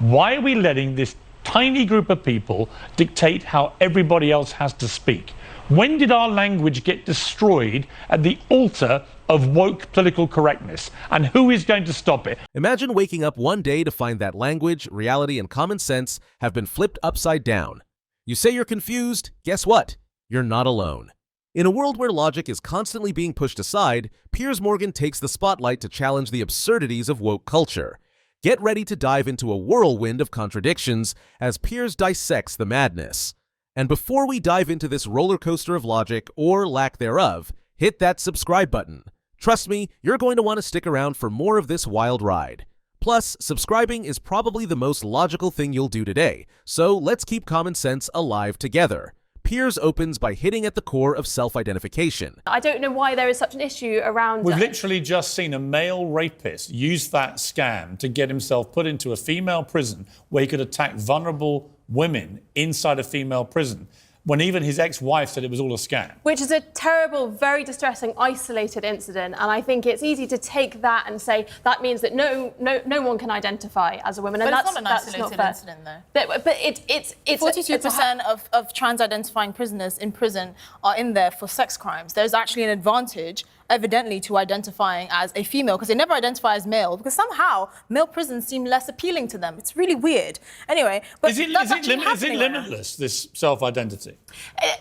Why are we letting this tiny group of people dictate how everybody else has to speak? When did our language get destroyed at the altar of woke political correctness? And who is going to stop it? Imagine waking up one day to find that language, reality, and common sense have been flipped upside down. You say you're confused? Guess what? You're not alone. In a world where logic is constantly being pushed aside, Piers Morgan takes the spotlight to challenge the absurdities of woke culture. Get ready to dive into a whirlwind of contradictions as Piers dissects the madness. And before we dive into this roller coaster of logic, or lack thereof, hit that subscribe button. Trust me, you're going to want to stick around for more of this wild ride. Plus, subscribing is probably the most logical thing you'll do today, so let's keep common sense alive together. Piers opens by hitting at the core of self-identification. I don't know why there is such an issue around... We've literally just seen a male rapist use that scam to get himself put into a female prison where he could attack vulnerable women inside a female prison, when even his ex-wife said it was all a scam. Which is a terrible, very distressing, isolated incident. And I think it's easy to take that and say that means that no one can identify as a woman. But and it's not an isolated incident, though. But it's 42% of trans-identifying prisoners in prison are in there for sex crimes. There's actually an advantage, evidently, to identifying as a female, because they never identify as male, because somehow male prisons seem less appealing to them. It's really weird. Anyway, but is it limitless, this self-identity?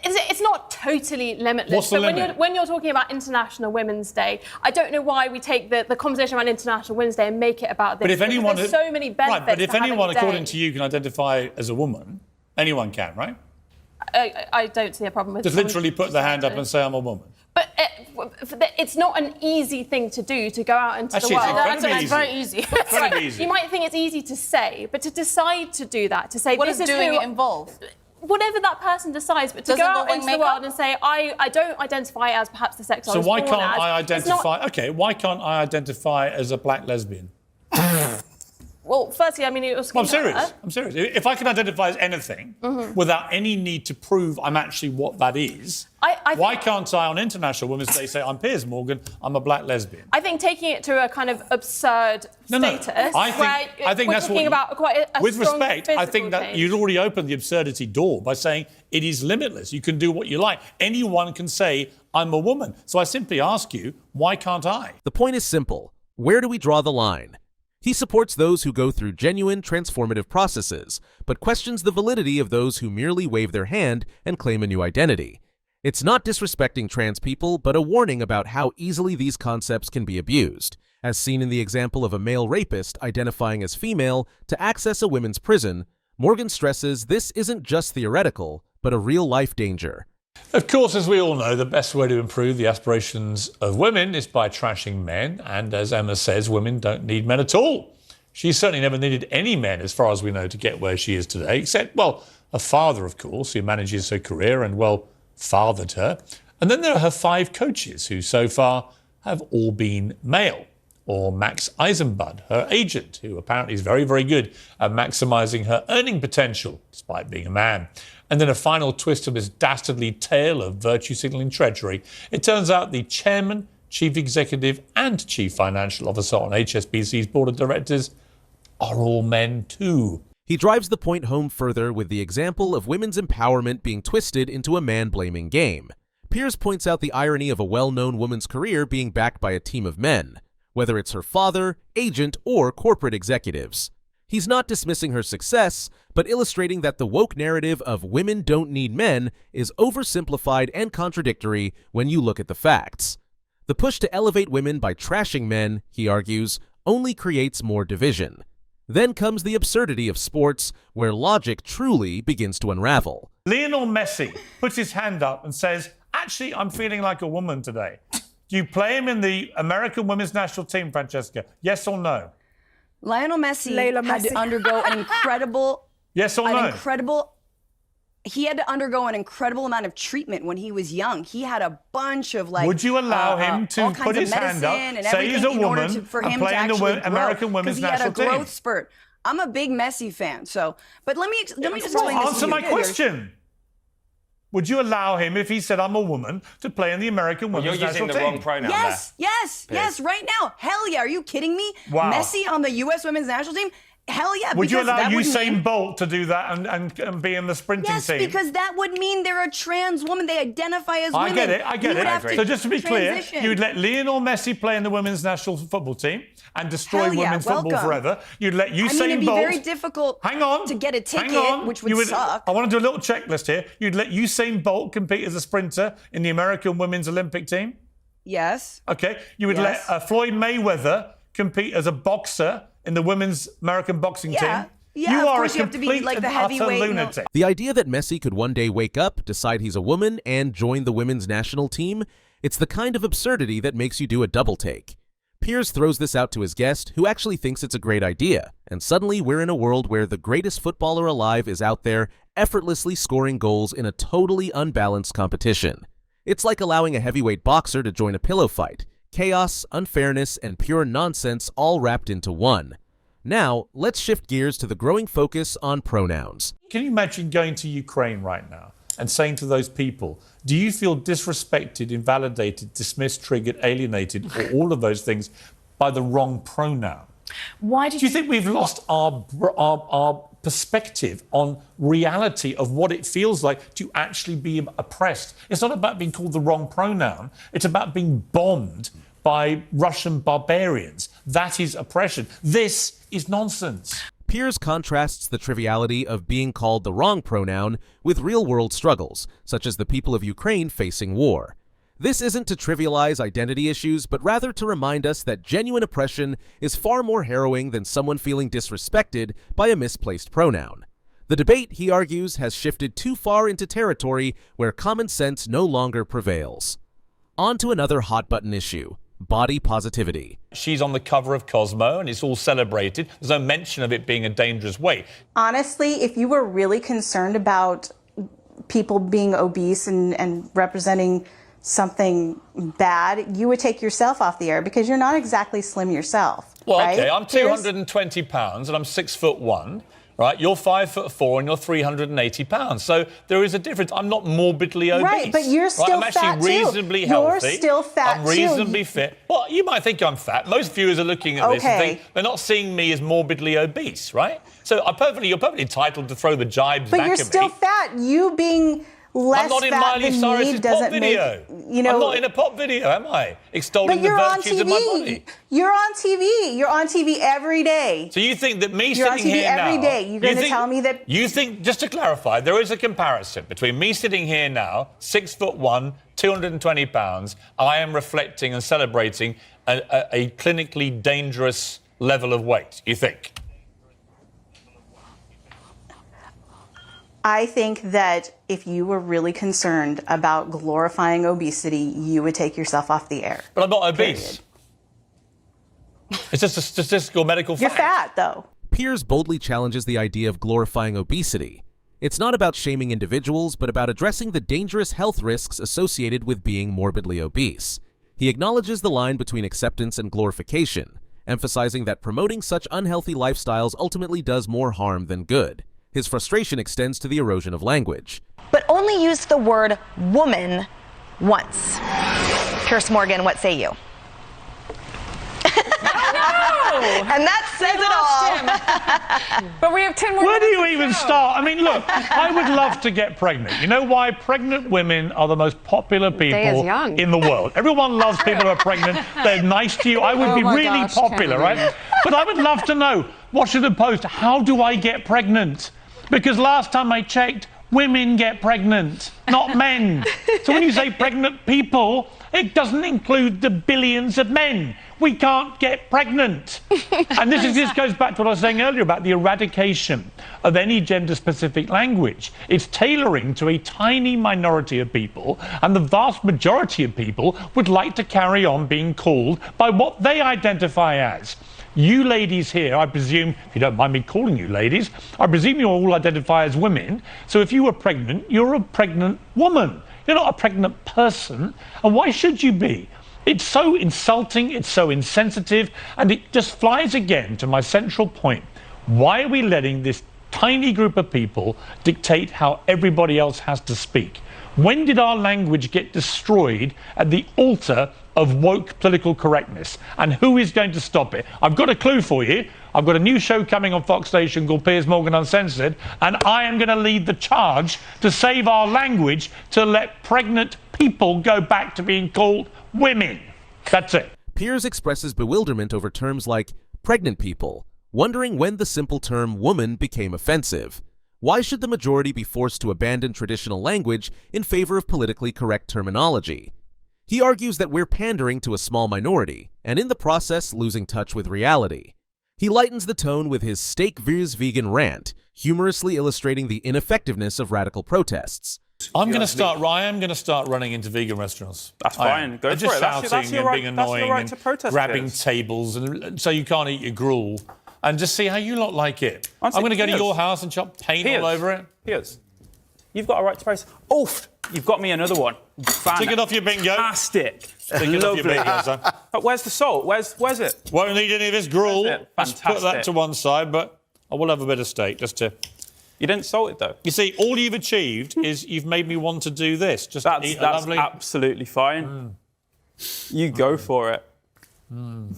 It's not totally limitless. What's the limit? When you're talking about International Women's Day, I don't know why we take the conversation around International Women's Day and make it about this. But if anyone... There's so many benefits. Right, but if anyone, according to you, can identify as a woman, anyone can, right? I don't see a problem with... Just literally put the hand up and say, I'm a woman. But it's not an easy thing to do, to go out into the world. It's very easy. Very easy. You might think it's easy to say, but to decide to do that, to say... What does doing it involve? Whatever that person decides, but to go out into the world and say, I don't identify as perhaps the sex I was born as. So why can't I identify... OK, why can't I identify as a black lesbian? Well, firstly, I mean, it was... I'm serious. I'm serious. If I can identify as anything without any need to prove I'm actually what that is, why can't I, on International Women's Day, say, I'm Piers Morgan, I'm a black lesbian? I think taking it to a kind of absurd status... I think that's talking about quite a with respect, I think that you'd already opened the absurdity door by saying it is limitless. You can do what you like. Anyone can say, I'm a woman. So I simply ask you, why can't I? The point is simple. Where do we draw the line? He supports those who go through genuine, transformative processes, but questions the validity of those who merely wave their hand and claim a new identity. It's not disrespecting trans people, but a warning about how easily these concepts can be abused, as seen in the example of a male rapist identifying as female to access a women's prison. Morgan stresses this isn't just theoretical, but a real-life danger. Of course, as we all know, the best way to improve the aspirations of women is by trashing men. And as Emma says, women don't need men at all. She certainly never needed any men, as far as we know, to get where she is today, except, well, a father, of course, who manages her career and, well, fathered her. And then there are her 5 coaches, who so far have all been male. Or Max Eisenbud, her agent, who apparently is very, very good at maximising her earning potential, despite being a man. And then a final twist of this dastardly tale of virtue signalling treachery. It turns out the chairman, chief executive and chief financial officer on HSBC's board of directors are all men too. He drives the point home further with the example of women's empowerment being twisted into a man-blaming game. Piers points out the irony of a well-known woman's career being backed by a team of men, whether it's her father, agent, or corporate executives. He's not dismissing her success, but illustrating that the woke narrative of women don't need men is oversimplified and contradictory when you look at the facts. The push to elevate women by trashing men, he argues, only creates more division. Then comes the absurdity of sports, where logic truly begins to unravel. Lionel Messi puts his hand up and says, actually, I'm feeling like a woman today. Do you play him in the American women's national team, Francesca? Yes or no? Lionel Messi had to undergo an incredible... Yes or no? He had to undergo an incredible amount of treatment when he was young. He had a bunch of Would you allow him to put his hand up, say he's a woman, and play in the American women's national team? Because he had a growth spurt. I'm a big Messi fan, so... But let me just explain this. Answer my question. Would you allow him, if he said, I'm a woman, to play in the American women's national team? You're using the wrong pronoun yes, there. yes, right now. Hell yeah, are you kidding me? Wow. Messi on the U.S. women's national team? Hell yeah. Would you because allow that would Usain mean- Bolt to do that and be in the sprinting Yes, team? because that would mean they're a trans woman. They identify as women. I get it. You would have to So just to be clear, transition. you'd let Lionel Messi play in the women's national football team and destroy Hell yeah, women's football welcome. forever. You'd let Usain it'd be Bolt... very difficult Hang on. to get a ticket, hang on. which would suck. I want to do a little checklist here. You'd let Usain Bolt compete as a sprinter in the American women's Olympic team? Yes. Okay. You would Yes. let Floyd Mayweather compete as a boxer in the women's American boxing Yeah. team? Yeah, you of are course a you have to be, complete like, the and utter heavyweight, no- lunatic. The idea that Messi could one day wake up, decide he's a woman, and join the women's national team, it's the kind of absurdity that makes you do a double take. Piers throws this out to his guest, who actually thinks it's a great idea, and suddenly we're in a world where the greatest footballer alive is out there effortlessly scoring goals in a totally unbalanced competition. It's like allowing a heavyweight boxer to join a pillow fight. Chaos, unfairness, and pure nonsense all wrapped into one. Now, let's shift gears to the growing focus on pronouns. Can you imagine going to Ukraine right now and saying to those people, do you feel disrespected, invalidated, dismissed, triggered, alienated, or all of those things by the wrong pronoun? Why did Do you think we've lost our perspective on reality of what it feels like to actually be oppressed? It's not about being called the wrong pronoun. It's about being bombed by Russian barbarians. That is oppression. This is nonsense. Piers contrasts the triviality of being called the wrong pronoun with real-world struggles, such as the people of Ukraine facing war. This isn't to trivialize identity issues, but rather to remind us that genuine oppression is far more harrowing than someone feeling disrespected by a misplaced pronoun. The debate, he argues, has shifted too far into territory where common sense no longer prevails. On to another hot-button issue: body positivity. She's on the cover of Cosmo and it's all celebrated. There's no mention of it being a dangerous weight. Honestly, if you were really concerned about people being obese and representing something bad, you would take yourself off the air because you're not exactly slim yourself. Well, right? okay, I'm Piers? 220 pounds and I'm 6'1", right? You're 5'4" and you're 380 pounds. So there is a difference. I'm not morbidly obese. Right, but you're still I'm fat, actually too. reasonably You're healthy. still fat, I'm too. reasonably fit. Well, you might think I'm fat. Most viewers are looking at this and Okay. think they're not seeing me as morbidly obese, right? So you're perfectly entitled to throw the jibes But back you're at still me. fat. You being less I'm not in fat Miley than Cyrus's me pop doesn't video. make, you know... I'm not in a pop video, am I? Extolling But the you're on virtues of my body. TV. You're on TV. You're on TV every day. So you think that me You're on sitting TV here now... every day. You're going to tell me that... You think, just to clarify, there is a comparison between me sitting here now, 6'1", 220 pounds, I am reflecting and celebrating a clinically dangerous level of weight, you think? I think that if you were really concerned about glorifying obesity, you would take yourself off the air. But I'm not obese. It's just a statistical medical You're fact. fat, though. Piers boldly challenges the idea of glorifying obesity. It's not about shaming individuals, but about addressing the dangerous health risks associated with being morbidly obese. He acknowledges the line between acceptance and glorification, emphasizing that promoting such unhealthy lifestyles ultimately does more harm than good. His frustration extends to the erosion of language. But only used the word woman once. Piers Morgan, what say you? And that says it all. But we have 10 more Where do minutes you to even go. start? I mean, look, I would love to get pregnant. You know why? Pregnant women are the most popular people young. in the world. Everyone loves people who are pregnant. They're nice to you. I would Oh be my really gosh, popular, Kennedy. right? But I would love to know, what should I post? How do I get pregnant? Because last time I checked, women get pregnant, not men. So when you say pregnant people, it doesn't include the billions of men. We can't get pregnant. And this goes back to what I was saying earlier about the eradication of any gender-specific language. It's tailoring to a tiny minority of people, and the vast majority of people would like to carry on being called by what they identify as. You ladies here, I presume, if you don't mind me calling you ladies, I presume you all identify as women. So if you were pregnant, you're a pregnant woman. You're not a pregnant person. And why should you be? It's so insulting, it's so insensitive, and it just flies again to my central point. Why are we letting this tiny group of people dictate how everybody else has to speak? When did our language get destroyed at the altar of woke political correctness? And who is going to stop it? I've got a clue for you. I've got a new show coming on Fox Station called Piers Morgan Uncensored, and I am going to lead the charge to save our language to let pregnant people go back to being called women. That's it. Piers expresses bewilderment over terms like pregnant people, wondering when the simple term woman became offensive. Why should the majority be forced to abandon traditional language in favor of politically correct terminology? He argues that we're pandering to a small minority, and in the process losing touch with reality. He lightens the tone with his steak vs. vegan rant, humorously illustrating the ineffectiveness of radical protests. I'm going to start running into vegan restaurants. That's fine. Go for just it. Shouting That's your right, and being that's annoying your right to protest, and grabbing Piers. tables, and so you can't eat your gruel, and just see how you lot like it. Honestly, I'm going to go to Piers. your house and chop paint all over it. Piers, you've got a right to protest. Oof! You've got me another one. Take it off your bingo. Fantastic. Take it off your bingo, son. But where's the salt? Where's it? Won't need any of this gruel. Where's it? Let's put that Fantastic. to one side, but I will have a bit of steak just to... You didn't salt it, though. You see, all you've achieved is you've made me want to do this. Just eat a That's lovely... absolutely fine. You go for it. Do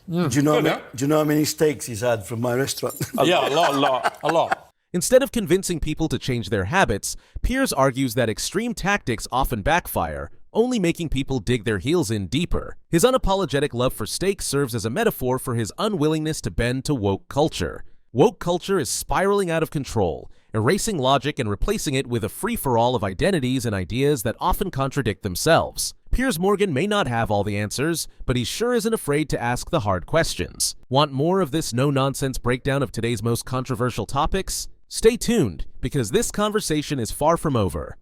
you know how many steaks he's had from my restaurant? Yeah, a lot. Instead of convincing people to change their habits, Piers argues that extreme tactics often backfire, only making people dig their heels in deeper. His unapologetic love for steak serves as a metaphor for his unwillingness to bend to woke culture. Woke culture is spiraling out of control, erasing logic and replacing it with a free-for-all of identities and ideas that often contradict themselves. Piers Morgan may not have all the answers, but he sure isn't afraid to ask the hard questions. Want more of this no-nonsense breakdown of today's most controversial topics? Stay tuned, because this conversation is far from over.